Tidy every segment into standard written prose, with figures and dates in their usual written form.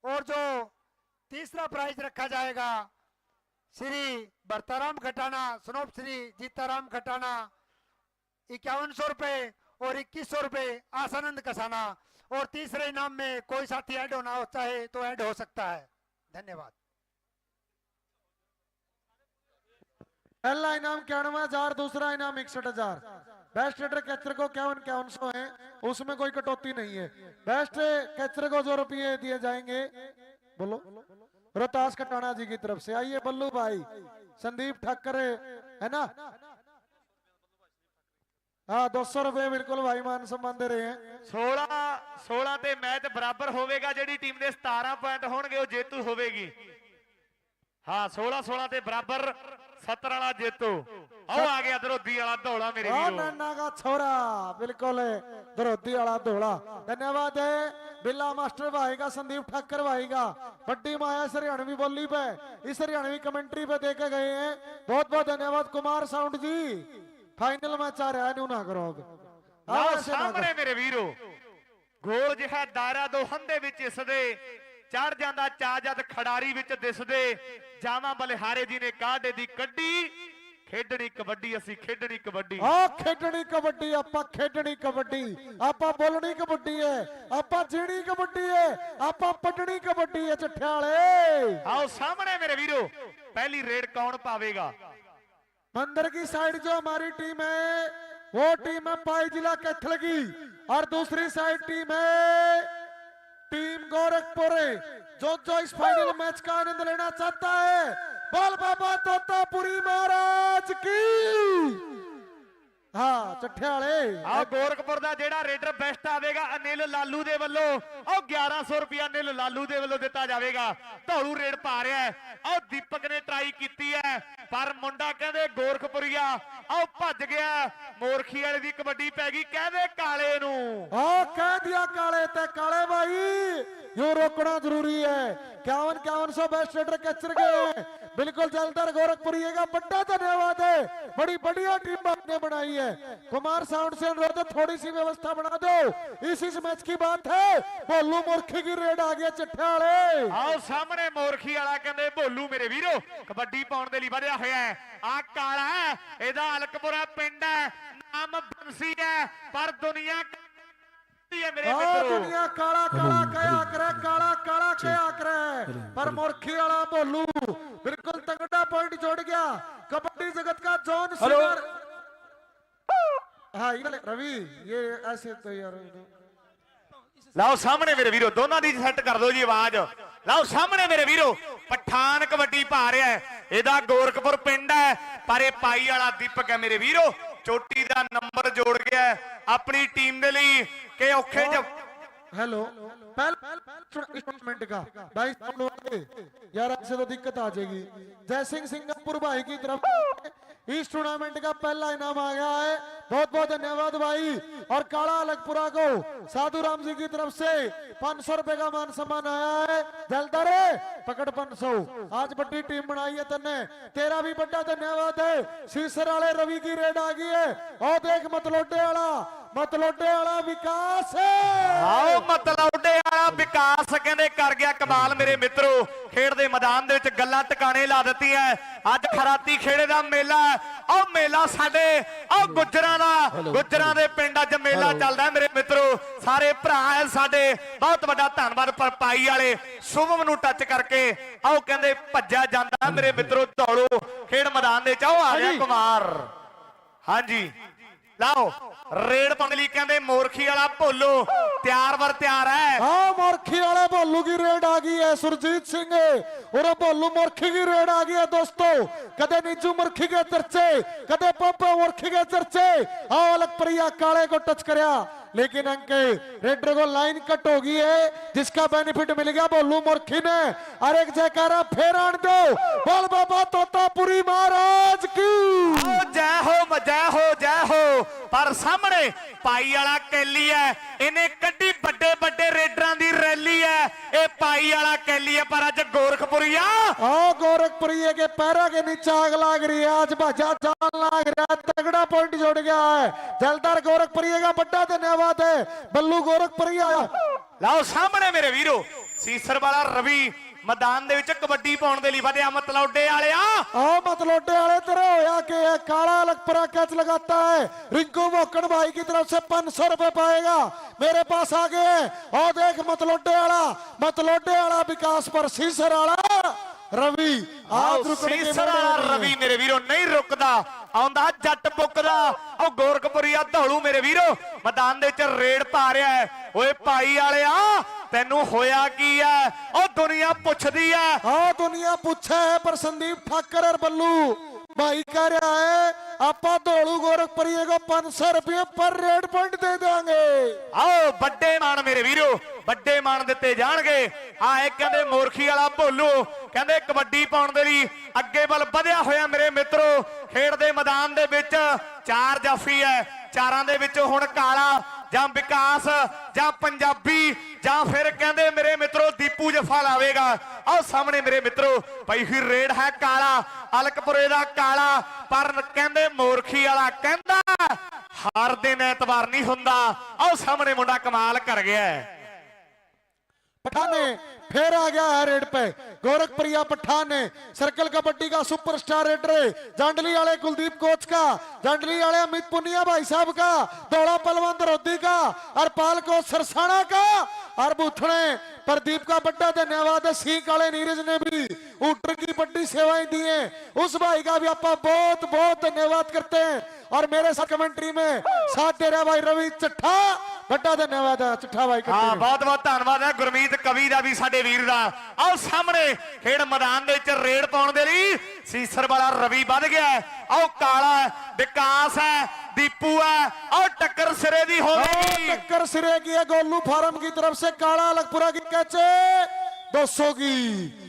और जो तीसरा प्राइज रखा जाएगा श्री बरताराम खटाना, स्नोप श्री जीताराम खटाना 5100 रुपए और 2100 रुपए आसानंद कसाना। और तीसरे इनाम में कोई साथी ऐड होना हो चाहे तो ऐड हो सकता है। धन्यवाद। पहला इनाम 91,000, दूसरा इनाम 61,000। बेस्ट रेडर कैचर को 51,100 है, उसमें कोई कटौती नहीं है। बेस्ट कैचर को जो रुपये दिए जाएंगे, बोलो, रोहतास कटाना जी की तरफ से। आइए बल्लू भाई, संदीप ठक्कर है ना, हाँ 200 रुपए बिल्कुल भाई मान सम्मान दे रहे हैं। 16 ਤੇ ਮੈਚ ਬਰਾਬਰ ਹੋਵੇਗਾ। ਜਿਹੜੀ ਟੀਮ ਦੇ 17 ਪੁਆਇੰਟ ਹੋਣਗੇ ਉਹ ਜੇਤੂ ਹੋਵੇਗੀ। ਹਾਂ 16 ਤੇ ਬਰਾਬਰ 70 ਵਾਲਾ ਜੇਤੂ। आओ आ गया दरोदी वाला धौला मेरे वीरों। नन्ना का छोरा बिल्कुल दरोदी वाला धौला। धन्यवाद है बिल्ला मास्टर भाई का, संदीप ठाकर भाई का। बड्डी माया इस हरियाणवी बोली पे, इस हरियाणवी कमेंट्री पे देखे गए हैं। बहुत बहुत धन्यवाद कुमार साउंड जी। फाइनल मैच आ रहा है, ना करो अब सामने मेरे वीरों। गोल जिहा दायरा दोहन दे विच इसदे चढ़ जांदा चा जद खिडारी विच दिसदे। जामा बलिहारे जी ने काढे दी कड्डी। खेडनी कबड्डी असी खेडनी कबड्डी। खेडनी कबड्डी, आपां खेडनी कबड्डी, आपां बोलनी कबड्डी है, आपां जीनी कबड्डी है, आपां पढ़नी कबड्डी है। चट्ठियाले आओ सामने मेरे वीरों, पहली रेड कौन पावेगा? मंदिर की साइड जो हमारी टीम है वो टीम है पाई जिला कैथल की, और दूसरी साइड टीम है टीम गोरखपुर। जो इस फाइनल मैच का आनंद लेना चाहता है, बोल बाबा तोतापुरी महाराज की। हाँ चट्ठियाले आ गोरखपुर दा जेड़ा रेडर बेस्ट आवेगा अनिल लालू दे वल्लों 1100 रुपया अनिल लालू दे वल्लों दिता जाएगा। धौलू रेड पा रहा है। आओ दीपक ने ट्राई की है पर मुंडा कहंदे गोरखपुरिया आओ भज गया। मोरखी वाले दी कबड्डी पै गई, कहंदे काले नू। कह दिया काले ते काले भाई यो रोकना जरूरी है। 51,100 बेस्ट रेडर कैचर गए बिल्कुल जलदार गोरखपुरी का बड़ा धन्यवाद है। बड़ी बढ़िया टीम आपने बनाई है। कुमार साउंड से अनुरोध है थोड़ी सी व्यवस्था बना दो। इस मैच की बात है। भोलू मोरखी की रेड आ गया चट्ठियाले। आओ सामने मोरखी वाला कहंदे भोलू मेरे वीरो कबड्डी पाउण दे लई वधिया होया है। आ काला है, एदा अलकपुरा पिंड है, नाम बंसी है, पर दुनिया दुनिया काला काला कया करे, काला काला कया करे, पर मोरखी वाला भोलू बिल्कुल तगड़ा पॉइंट जोड़ गया। कबड्डी जगत का जॉन सिंगर। हाँ रवि ये ऐसे तो यार लाओ सामने मेरे वीरो, दोनों दी सेट कर दो जी आवाज। लाओ सामने मेरे वीरो, पठान कबड्डी पा रहा है। एदा गोरखपुर पिंड है पर पाई वाला दीपक है मेरे वीरो। चोटी का नंबर जोड़ गया अपनी टीम के लिए के औखे जब। हेलो टूर्नामेंट का भाई यार ऐसे तो दिक्कत आ जाएगी। जय सिंह सिंगापुर भाई की तरफ इस टूर्नामेंट का पहला इनाम आ गया है। बहुत बहुत धन्यवाद भाई। और काला अलगपुरा को साधु राम जी की तरफ से 500 रुपए का मान सम्मान आया है। जलदार पकड़ 500। आज बड़ी टीम बनाई है तन्ने, तेरा भी बड़ा धन्यवाद है। शीसर वाले रवि की रेड आ गई है। और देख मतलोटे वाला विकास आओ मतलोटे वाला विकास कहंदे कर गया कमाल मेरे मित्रों। खेड दे मैदान दे विच गल्लां टकाने ला दित्ती है। अज खराती खेड़े दा मेला और मेला साडे और गुजरां दे पिंड अज मेला चलदा है मेरे मित्रों। सारे भरा है साडे, बहुत बड़ा धन्नवाद पर पाई वाले शुभम नूं टच करके आओ कहंदे भज्या जांदा मेरे मित्रों। दौड़ो खेड मैदान दे चाओ आ गया कुमार। हाँ जी लाओ रेड पंगली कहंदे मोरखी वाला भोलू तैयार वर तैयार है। हाँ मोरखी वाले भोलू की रेड आ गई है। सुरजीत सिंह और भोलू मोरखी की रेड आ गई है दोस्तों। कदे नीचू मोरखी के चर्चे, कदे पप्पा मोरखी के चर्चे। आओ अलग प्रिया काले को टच करया लेकिन अंके रेडर को लाइन कट हो गई है जिसका बेनिफिट मिल गया भोलू मोरखी ने। और एक जयकारा फेर आन दो, बोल बाबा तोतापुरी महाराज की जय हो जय हो जय हो। पर सामने पाई वाला कैली है, इन्हें कड्डी बड़े बड़े रेडर की रैली है। ये पाई वाला कैली है पर अज गोरखपुरिया गोरखपुरिया के पैरों के नीचे आग लाग रही है। आज भाजा जान लाग रहा है, तगड़ा पॉइंट जोड़ गया है। जलदार गोरखपुरिया का बड़ा धन्यवाद है। बल्लू गोरखपुरिया लाओ सामने मेरे वीरो ਸੀਸਰ ਵਾਲਾ ਰਵੀ ਮੈਦਾਨ ਦੇ ਵਿੱਚ ਕਬੱਡੀ ਪਾਉਣ ਦੇ ਲਈ ਵਧਿਆ ਮਤਲੌਡੇ ਵਾਲਿਆ। आओ मतलोडे वाले तेरे होया कि है काला अलगपुरा कैच लगाता है रिंकू मोकन भाई की तरफ से 500 रुपए पाएगा मेरे पास आ गए। और देख मतलोडे वाला विकास पर सीसर वाला रवि आज रुकने की ਸੀਸਰ मेरे ਵਾਲਾ नहीं है। ਰਵੀ ਮੇਰੇ ਵੀਰੋ ਨਹੀਂ ਰੁਕਦਾ, ਆਉਂਦਾ ਜੱਟ ਪੁੱਕਦਾ। ਉਹ ਗੋਰਖਪੁਰੀਆ ਧੌਲੂ ਮੇਰੇ ਵੀਰੋ ਮੈਦਾਨ ਦੇ ਵਿੱਚ ਰੇਡ ਪਾ ਰਿਹਾ ਹੈ। ਓਏ ਭਾਈ ਵਾਲਿਆ ਤੈਨੂੰ ਹੋਇਆ ਕੀ ਹੈ? ਉਹ ਦੁਨੀਆ ਪੁੱਛਦੀ ਹੈ। हाँ दुनिया पूछा है पर संदीप ठाकर और बल्लू भाई कह रहा है आपा धोलू गोरखपुरी को 500 रुपये पर रेड पॉइंट दे देंगे। ਆਓ ਵੱਡੇ ਮਾਣ ਮੇਰੇ ਵੀਰੋ ਵੱਡੇ ਮਾਣ ਦਿੱਤੇ ਜਾਣਗੇ। ਆ ਇਹ ਕਹਿੰਦੇ ਮੋਰਖੀ ਵਾਲਾ ਭੋਲੂ ਕਹਿੰਦੇ ਕਬੱਡੀ ਪਾਉਣ ਦੇ ਲਈ ਅੱਗੇ ਵੱਲ ਵਧਿਆ ਹੋਇਆ ਮੇਰੇ ਮਿੱਤਰੋ। ਖੇਡ ਦੇ ਮੈਦਾਨ ਦੇ ਵਿੱਚ 4 ਜਾਫੀ ਹੈ, ਚਾਰਾਂ ਦੇ ਵਿੱਚੋਂ ਹੁਣ ਕਾਲਾ ਜਾਂ ਵਿਕਾਸ ਜਾਂ ਪੰਜਾਬੀ ਜਾਂ ਫਿਰ ਕਹਿੰਦੇ ਮੇਰੇ ਮਿੱਤਰੋ ਦੀਪੂ ਜਫਾ ਲਾਵੇਗਾ। ਆਓ ਸਾਹਮਣੇ ਮੇਰੇ ਮਿੱਤਰੋ ਪਈ ਹੋਈ ਰੇਡ ਹੈ ਕਾਲਾ ਅਲਕਪੁਰੇ ਦਾ ਕਾਲਾ, ਪਰ ਕਹਿੰਦੇ ਮੋਰਖੀ ਵਾਲਾ ਕਹਿੰਦਾ ਹਰ ਦਿਨ ਐਤਵਾਰ ਨਹੀਂ ਹੁੰਦਾ। ਆਓ ਸਾਹਮਣੇ ਮੁੰਡਾ ਕਮਾਲ ਕਰ ਗਿਆ ਹੈ। पठाने फिर आ गया है रेड पे गोरखप्रिया पठान ने सर्कल कबड्डी का सुपरस्टार रेडर जांडली वाले कुलदीप कोच का, जांडली वाले अमित पुनिया भाई साहब का, दौड़ा पलवान दरोदी का और पाल कोच सरसाना का और बुथड़े प्रदीप का बड़ा धन्यवाद है। सी काले नीरज ने भी ऊटर की बड़ी सेवाएं दी हैं, उस भाई का भी आप बहुत बहुत धन्यवाद करते हैं। और मेरे साथ कमेंट्री में साथ दे रहा भाई रवि चट्ठा, बड़ा धन्यवाद है चट्ठा भाई। ਹਾਂ ਬਹੁਤ ਬਹੁਤ ਧੰਨਵਾਦ ਹੈ ਗੁਰਮੀਤ ਕਵੀ ਦਾ ਵੀ ਸਾਡੇ ਵੀਰ ਦਾ। ਆਓ ਸਾਹਮਣੇ ਖੇਡ ਮੈਦਾਨ ਦੇ ਵਿੱਚ ਰੇਡ ਪਾਉਣ ਦੇ ਲਈ ਸੀਸਰ ਵਾਲਾ ਰਵੀ ਵੱਧ ਗਿਆ ਹੈ। ਆਓ ਕਾਲਾ ਹੈ, ਵਿਕਾਸ ਹੈ, ਦੀਪੂ है और टक्कर सिरे दी होगी। टक्कर सिरे की है गोलू फार्म की तरफ से काला अलगपुरा की कैचे 200 की।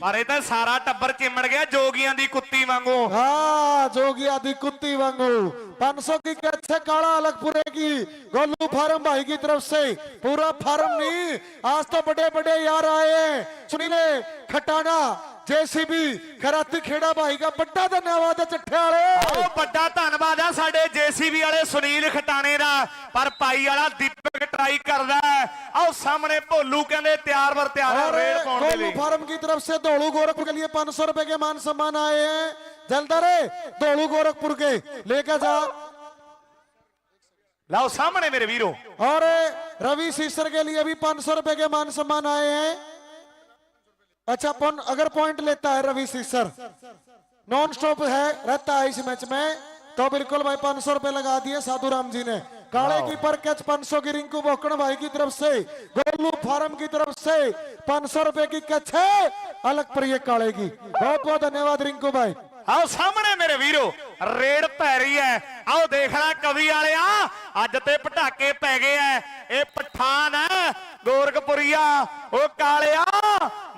पर ये तो सारा टब्बर चिमड़ गया जोगियां दी कुत्ती वांगू। हाँ जोगी आदि कुत्ती वांगू 500 की कैच है काला अलगपुरे की गोलू फार्म भाई की तरफ से। पूरा फार्म नहीं आज तो बड़े बड़े यार आए हैं, सुनीले खटाना जेसीबी खराती खेड़ा भाई का बड़ा धन्यवाद है चट्ठे वाले। ਉਹ ਵੱਡਾ ਧੰਨਵਾਦ ਆ ਸਾਡੇ ਜੇਸੀਬੀ ਵਾਲੇ ਸੁਨੀਲ ਖਟਾਣੇ ਦਾ। ਪਰ ਪਾਈ ਵਾਲਾ ਦੀਪਕ ਟਰਾਈ ਕਰਦਾ ਹੈ। ਆਓ ਸਾਹਮਣੇ ਭੋਲੂ ਕਹਿੰਦੇ ਤਿਆਰ ਵਰ ਤਿਆਰ ਹੈ ਰੇਡ ਪਾਉਣ ਦੇ गोलू ਲਈ। फार्म की तरफ से धोलू गोरखपुर के लिए 500 रुपए के मान सम्मान आए हैं। जलदारे धोलू गोरखपुर के लेकर जा। ਲਓ ਸਾਹਮਣੇ ਮੇਰੇ ਵੀਰੋ और रवि सीसर के लिए भी 500 रुपए के मान सम्मान आए हैं। अच्छा अगर पॉइंट लेता है रवि सीसर नॉन स्टॉप है रहता है इस मैच में तो बिल्कुल भाई 500 रुपए लगा दिए साधु राम जी ने। काले की पर कैच 500 की रिंकू बोकड़ भाई की तरफ से, गोलू फार्म की तरफ से 500 रुपए की कैच है अलग पर ये काले की। बहुत बहुत धन्यवाद रिंकू भाई। ਆਓ ਸਾਹਮਣੇ ਮੇਰੇ ਵੀਰੋ ਰੇਡ ਪੈ ਰਹੀ ਹੈ। ਆਓ ਦੇਖ ਲੈ ਕਵੀ ਵਾਲਿਆ ਅੱਜ ਤੇ ਪਟਾਕੇ ਪੈ ਗਏ ਐ। ਇਹ ਪਠਾਨ ਹੈ ਗੋਰਖਪੁਰੀਆ ਉਹ ਕਾਲਿਆ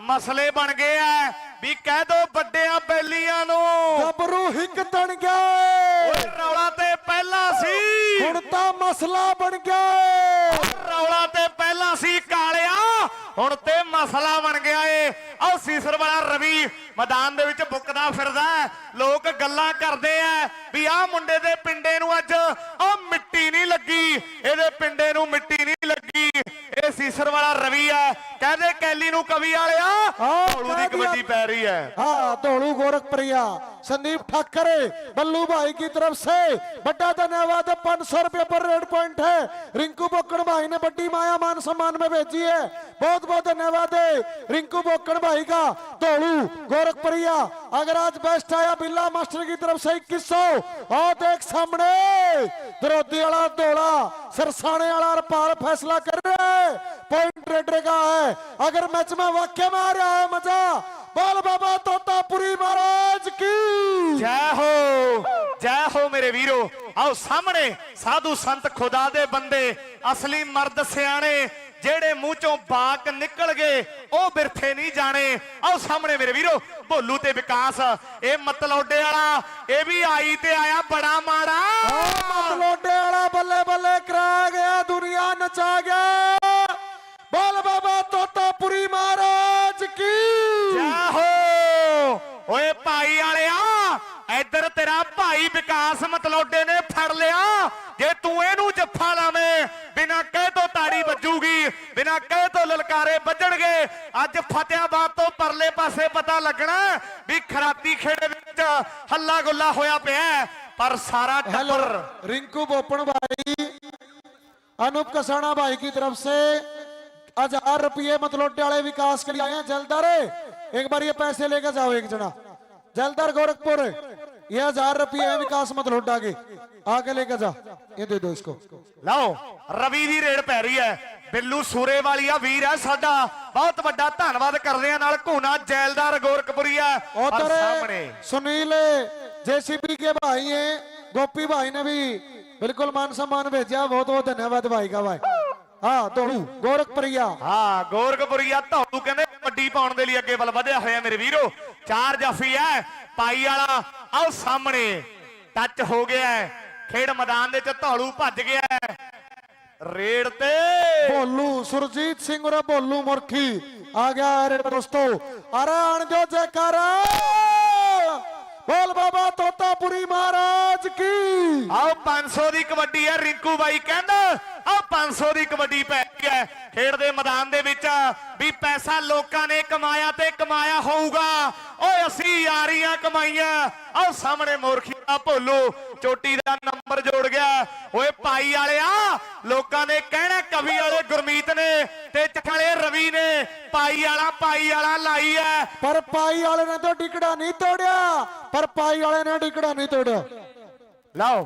ਮਸਲੇ ਬਣ ਗਏ ਐ ਵੀ ਕਹਿ ਦੋ ਵੱਡਿਆਂ ਬੈਲੀਆਂ ਨੂੰ गबरू हिक तन गए ਓਏ ਰੌਲਾ ਤੇ ਪਹਿਲਾਂ ਸੀ हुण तां मसला बन गया। ਰੌਲਾ ਤੇ ਪਹਿਲਾਂ ਸੀ ਕਾਲਿਆ ਹੁਣ ਤੇ ਮਸਲਾ ਬਣ ਗਿਆ ਏ। ਆਹ ਸੀਸਰ ਵਾਲਾ ਰਵੀ ਮੈਦਾਨ ਦੇ ਵਿੱਚ ਬੁੱਕਦਾ ਫਿਰਦਾ ਹੈ। ਲੋਕ ਗੱਲਾਂ ਕਰਦੇ ਆ ਵੀ ਆਹ ਮੁੰਡੇ ਦੇ ਪਿੰਡੇ ਨੂੰ ਅੱਜ ਆਹ ਮਿੱਟੀ ਨਹੀਂ ਲੱਗੀ, ਇਹਦੇ ਪਿੰਡੇ ਨੂੰ ਮਿੱਟੀ ਨਹੀਂ ਲੱਗੀ। ਇਹ ਸੀਸਰ ਵਾਲਾ ਰਵੀ ਹੈ ਕਹਿੰਦੇ ਕੈਲੀ ਨੂੰ ਕਵੀ ਵਾਲਿਆ ਢੋਲੂ ਦੀ ਕਬੱਡੀ ਪੈ ਰਹੀ ਹੈ। हाँ धोलू गोरखप्रिया संदीप ठाकर बल्लू भाई की तरफ से बड़ा धन्यवाद है। 500 रुपए पर रेड पॉइंट है। रिंकू बोकड़ भाई ने बड़ी माया मान सम्मान में भेजी है। बहुत बहुत धन्यवाद है रिंकू बोकड़ भाई का। धोलू गोरखप्रिया अगर आज बेस्ट आया बिल्ला मास्टर की तरफ से 2100। और देख सामने विरोधी वाला धोला सरसाने वाला पार फैसला कर रहा है पॉइंट रेडर का है। अगर मैच में वाक्य में आ रहा है मजा बाल बाबा तोतापुरी महाराज की जय हो मेरे वीरो। आओ सामने साधु संत खुदा दे बंदे असली मर्द सियाने जेड़े मुंह चों बाक निकल गए ओ बिरथे नहीं जाने। आओ सामने मेरे वीरो भोलू ते विकास ए मतलौडे वाला ए भी आई ते आया बड़ा माड़ा। मतलोडे वाला बल्ले बल्ले करा गया दुनिया नचा गया। बाल बाबा तोतापुरी महाराज की जय हो। ओए भाई वालिया इधर तेरा भाई विकास मतलौडे ने फड़ लिया। जे तू एनू जफ्फा लावे बिना कह तो ताड़ी बजूगी, बिना ਕਹੇ ਤੋਂ ਲਲਕਾਰੇ ਵੱਜਣਗੇ। ਅੱਜ ਫਤਿਆਬਾਦ ਤੋਂ ਪਰਲੇ ਪਾਸੇ ਪਤਾ ਲੱਗਣਾ ਵੀ ਖਰਾਤੀ ਖੇੜੇ ਦੇ ਵਿੱਚ ਹੱਲਾ ਗੁੱਲਾ ਹੋਇਆ ਪਿਆ ਹੈ, ਪਰ ਸਾਰਾ हेलो ਟੱਬਰ रिंकू बोपन भाई, अनूप कसाना भाई की तरफ से 1000 रुपये मतलोटे वाले विकास के लिए आए हैं। जलदार एक बार ये पैसे लेकर जाओ, एक जना जलदार गोरखपुर, ये 1000 रुपये है विकास मतलोटा के, आके लेकर जा, ये दे दो इसको। ਲਓ ਰਵੀ ਦੀ ਰੇਡ ਪੈ ਰਹੀ ਹੈ। ਬਿੱਲੂ ਸੂਰੇ ਵਾਲੀਆ ਵੀਰ ਹੈ ਸਾਡਾ, ਬਹੁਤ ਵੱਡਾ ਧੰਨਵਾਦ ਕਰਦੇ ਆ। ਨਾਲ ਘੂਨਾ ਜੈਲਦਾਰ ਗੋਰਖਪੁਰੀਆ ਔਰ और ਸਾਹਮਣੇ सुनील जेसीबी के भाई हैं, गोपी भाई ने भी बिल्कुल मान सम्मान भेजा, बहुत बहुत धन्यवाद भाई का भाई। हाँ दोनों गोरखपुरिया, ਹਾਂ ਗੋਰਖਪੁਰੀਆ ਧੌਲੂ ਕਹਿੰਦੇ ਵੱਡੀ ਪਾਉਣ ਦੇ ਲਈ ਅੱਗੇ ਵੱਲ ਵਧਿਆ ਹੋਇਆ ਮੇਰੇ ਵੀਰੋ। 4 ਜਾਫੀ ਹੈ ਪਾਈ ਵਾਲਾ, ਆਓ ਸਾਹਮਣੇ ਟੱਚ ਹੋ ਗਿਆ ਹੈ। ਖੇਡ ਮੈਦਾਨ ਦੇ ਵਿੱਚ ਧੌਲੂ ਭੱਜ ਗਿਆ ਹੈ ਰੇਡ ਤੇ। भोलू सुरजीत सिंह और भोलू मुरखी आ गया है दोस्तों। अरे आन दो जयकारा, बोल बाबा तोतापुरी महाराज की। ਆਓ 500 ਦੀ ਕਬੱਡੀ ਹੈ। ਰਿੰਕੂ ਬਾਈ ਕਹਿੰਦਾ ਆਹ 500 ਦੀ ਕਬੱਡੀ ਪੈ ਗਈ ਹੈ ਖੇਡ ਦੇ ਮੈਦਾਨ ਦੇ ਵਿੱਚ ਵੀ ਪੈਸਾ ਲੋਕਾਂ ਨੇ ਕਮਾਇਆ ਤੇ ਕਮਾਇਆ ਹੋਊਗਾ। ਓਏ ਅਸੀਂ ਯਾਰੀਆਂ ਕਮਾਈਆਂ। ਆਹ ਸਾਹਮਣੇ ਮੋਰਖੀ ਦਾ ਭੋਲੂ ਚੋਟੀ ਦਾ ਨੰਬਰ ਜੋੜ ਗਿਆ। ਓਏ ਪਾਈ ਵਾਲਿਆ, ਲੋਕਾਂ ਨੇ ਕਹਿਣਾ ਕਵੀ ਵਾਲੇ ਗੁਰਮੀਤ ਨੇ ਤੇ ਚਖਲੇ ਰਵੀ ਨੇ ਪਾਈ ਵਾਲਾ ਲਾਈ ਹੈ। पर पाई वाले ने तो टिकड़ा नहीं तोड़िया, पर पाई वाले ने टिकड़ा नहीं तोड़ा। ਲਓ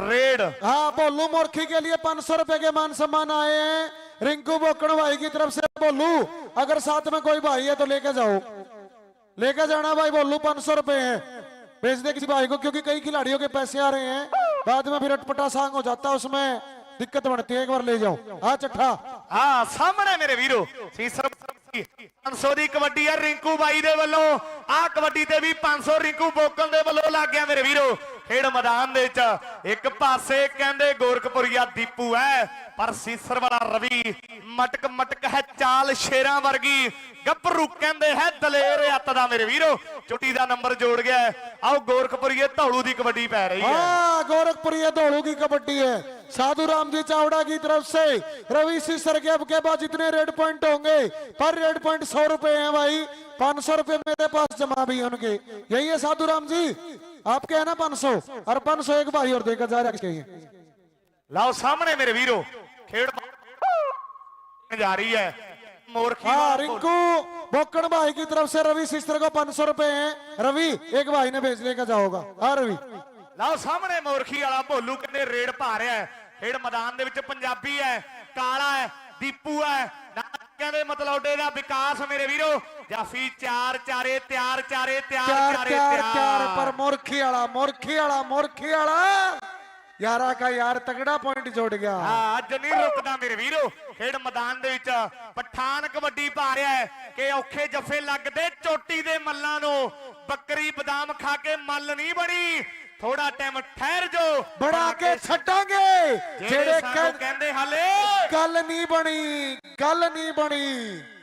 रेड हाँ भोलू मुरखी के लिए 500 रुपए के मान सम्मान आए हैं रिंकू बोकड़ भाई की तरफ से। भोलू अगर साथ में कोई भाई है तो लेके जाओ, लेके जाना भाई। भोलू 500 रुपए है, भेज दे किसी भाई को, क्योंकि कई खिलाड़ियों के पैसे आ रहे हैं, बाद में फिर अटपटा सांग हो जाता है, उसमें दिक्कत बढ़ती है। एक बार ले जाओ। हाँ चट्ठा, ਹਾਂ ਸਾਹਮਣੇ ਮੇਰੇ ਵੀਰੋ ਸੀਸਰ 500 ਦੀ ਕਬੱਡੀ ਹੈ ਰਿੰਕੂ ਬਾਈ ਦੇ ਵੱਲੋਂ। ਆਹ ਕਬੱਡੀ ਤੇ ਵੀ 500 ਰਿੰਕੂ ਬੋਕਲ ਦੇ ਵੱਲੋਂ ਲੱਗ ਗਿਆ ਮੇਰੇ ਵੀਰੋ। ਖੇਡ ਮੈਦਾਨ ਦੇ ਵਿੱਚ ਇੱਕ ਪਾਸੇ ਕਹਿੰਦੇ ਗੋਰਖਪੁਰੀਆ ਦੀਪੂ ਹੈ, ਪਰ ਸੀਸਰ ਵਾਲਾ ਰਵੀ ਮਟਕ ਮਟਕ ਹੈ, ਚਾਲ ਸ਼ੇਰਾਂ ਵਰਗੀ ਗੱਭਰੂ ਕਹਿੰਦੇ ਹੈ ਦਲੇਰ ਅੱਤ ਦਾ ਮੇਰੇ ਵੀਰੋ। ਚੁੱਟੀ ਦਾ ਨੰਬਰ ਜੋੜ ਗਿਆ। ਆਓ ਗੋਰਖਪੁਰੀਏ ਧੌਲੂ ਦੀ ਕਬੱਡੀ ਪੈ ਰਹੀ ਹੈ। हाँ गोरखपुर ये दौड़ू की कबड्डी है। साधु राम जी चावड़ा की तरफ से रवि सीसर के बाद जितने रेड पॉइंट होंगे, पर रेड पॉइंट 100 रुपए हैं भाई। 500 रुपए मेरे पास जमा भी है उनके, यही है साधु राम जी आपके है ना 500, और 500 एक भाई और देकर जा रहे हैं। ਲਓ ਸਾਹਮਣੇ ਮੇਰੇ ਵੀਰੋ ਖੇਡ ਜਾ ਰਹੀ ਹੈ। मोरखी हाँ वाला रिंकू बोकड़ भाई की तरफ से रवि सिस्टर को 500 रुपए हैं। रवि एक भाई ने भेज लेकर जाओगा। हाँ रवि, ਲਓ ਸਾਹਮਣੇ ਮੋਰਖੀ ਵਾਲਾ ਭੋਲੂ ਕਹਿੰਦੇ ਰੇਡ ਪਾ ਰਿਹਾ ਹੈ। ਖੇਡ ਮੈਦਾਨ ਦੇ ਵਿੱਚ ਪੰਜਾਬੀ ਹੈ, ਕਾਲਾ ਹੈ, ਦੀਪੂ ਹੈ, ਨਾਲ ਕਹਿੰਦੇ ਮਤਲੌਡੇ ਦਾ ਵਿਕਾਸ ਮੇਰੇ ਵੀਰੋ। ਜਾਫੀ ਚਾਰ ਚਾਰੇ ਤਿਆਰ ਚਾਰੇ ਤਿਆਰ चार ਚਾਰੇ चार चार ਤਿਆਰ पर मोरखी वाला यारा का यार तगड़ा पॉइंट जोड़ गया। ਹਾਂ ਅੱਜ ਨਹੀਂ ਰੁਕਦਾ ਮੇਰੇ ਵੀਰੋ। ਖੇਡ ਮੈਦਾਨ ਦੇ ਵਿੱਚ ਪਠਾਨ ਕਬੱਡੀ ਪਾ ਰਿਹਾ ਹੈ ਕਿ ਔਖੇ ਜੱਫੇ ਲੱਗਦੇ ਚੋਟੀ ਦੇ ਮੱਲਾਂ ਨੂੰ। ਬੱਕਰੀ ਬਦਾਮ ਖਾ ਕੇ ਮੱਲ ਨਹੀਂ ਬਣੀ, ਥੋੜਾ ਟਾਈਮ ਠਹਿਰ ਜੋ, बड़ा के छटांगे ਜਿਹੜੇ जेड़े ਸਾਨੂੰ ਕਹਿੰਦੇ ਹਾਲੇ गल नहीं बनी।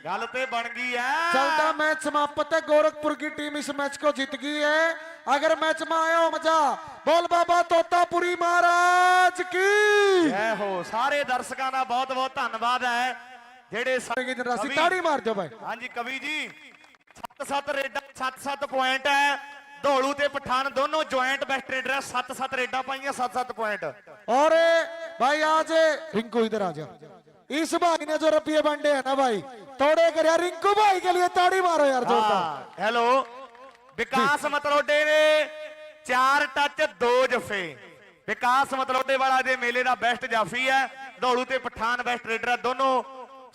ਗੱਲ ਤੇ ਬਣ ਗਈ ਐ। चलता मैच समाप्त है, गोरखपुर की टीम इस मैच को जीत गई है। अगर मैच में आया हो मजा, बोल बाबा तोतापुरी महाराज की। ਜੈ ਹੋ। ਸਾਰੇ ਦਰਸ਼ਕਾਂ ਦਾ ਬਹੁਤ ਬਹੁਤ ਧੰਨਵਾਦ ਹੈ ਜਿਹੜੇ राशि ਕਵੀ- ताड़ी मार दो भाई। ਹਾਂਜੀ ਕਵੀ ਜੀ 7-7 ਰੇਡਾਂ 7-7 ਪੁਆਇੰਟ ਹੈ। ਧੌਲੂ ਤੇ ਪਠਾਨ ਦੋਨੋਂ ਜੁਆਇੰਟ ਬੈਸਟ ਰੇਡਰ ਹੈ। 7-7 ਰੇਡਾਂ ਪਾਈਆਂ, 7-7 ਪੁਆਇੰਟ। और भाई आज रिंकू इधर आ जा। इस भाई ने जो रुपये बंटे है ना भाई, तोड़े कर यार। रिंकू भाई के लिए ताड़ी मारो यार जोरदार। ਹੈਲੋ ਵਿਕਾਸ ਮਤਲੋਡੇ ਨੇ 4 ਟੱਚ 2 ਜਫੇ। ਵਿਕਾਸ ਮਤਲੋਡੇ ਵਾਲਾ ਦੇ ਮੇਲੇ ਦਾ ਬੈਸਟ ਜਾਫੀ ਹੈ। ਧੌਲੂ ਤੇ ਪਠਾਨ ਬੈਸਟ ਰੇਡਰ ਹੈ। ਦੋਨੋਂ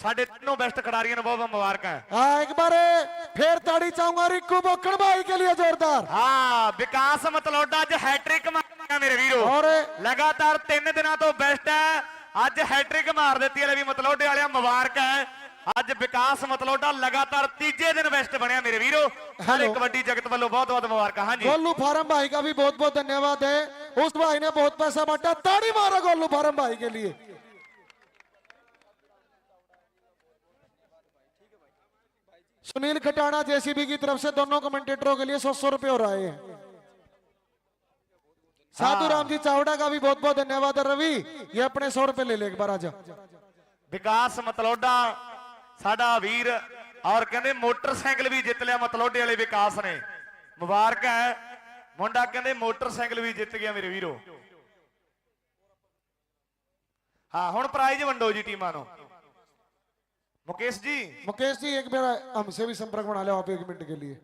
ਸਾਡੇ ਤਿੰਨੋਂ ਬੈਸਟ ਖਿਡਾਰੀਆਂ ਨੂੰ ਬਹੁਤ ਬਹੁਤ ਮੁਬਾਰਕਾਂ। हाँ एक बार फिर ताड़ी चाहूंगा रिंकू बोकड़ भाई के लिए जोरदार। ਹਾਂ ਵਿਕਾਸ ਮਤਲੋਡਾ ਅੱਜ ਹੈਟ੍ਰਿਕ ਮਾਰਿਆ ਮੇਰੇ ਵੀਰੋ। और ਲਗਾਤਾਰ 3 ਦਿਨਾਂ ਤੋਂ ਬੈਸਟ ਹੈ, ਅੱਜ ਹੈਟ੍ਰਿਕ ਮਾਰ ਦਿੱਤੀ ਹੈ। ਲੈ ਵੀ ਮਤਲੋਡੇ ਵਾਲਿਆਂ ਮੁਬਾਰਕਾਂ ਹੈ। ਅੱਜ ਵਿਕਾਸ ਮਤਲੋਡਾ ਲਗਾਤਾਰ ਤੀਜੇ ਦਿਨ ਬੈਸਟ ਬਣਿਆ ਮੇਰੇ ਵੀਰੋ। ਸਾਰੇ ਕਬੱਡੀ ਜਗਤ ਵੱਲੋਂ ਬਹੁਤ ਬਹੁਤ ਮੁਬਾਰਕਾਂ। ਹਾਂਜੀ गोलू फार्म भाई का भी बहुत बहुत धन्यवाद है। उस भाई ने बहुत पैसा बांटा, ताड़ी मारो गोलू फार्म भाई के लिए। सुनील खटाना जेसीबी की तरफ से दोनों कमेंटेटरों के लिए 100 रुपए हो रहे हैं। साधु राम जी चावड़ा का भी बहुत बहुत धन्यवाद है। रवि ये अपने 100 रुपए ले ले एक बार आजा। ਵਿਕਾਸ ਮਤਲੋਡਾ साडा वीर और कहते मोटरसाइकिल भी जित लिया मतलोडे वाले विकास ने मुबारक है मुंडा कहते मोटरसाइकिल भी जित गया मेरे वीरो हाँ हुण प्राइज वंडो जी टीमां नूं मुकेश जी एक बार हमसे भी संपर्क बना लो आप 1 मिनट के लिए।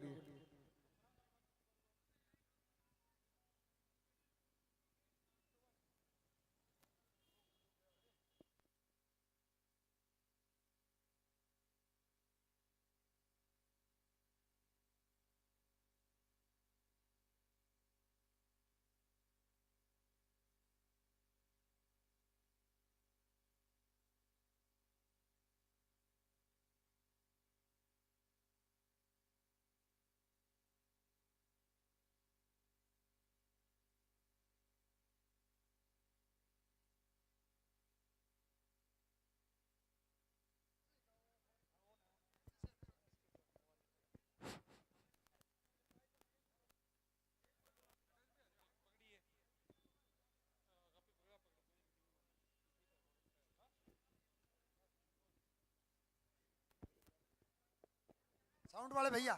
साउंड वाले भैया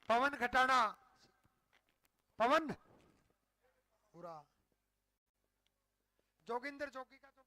पवन खटाना पवन पूरा जोगिंदर चौकी का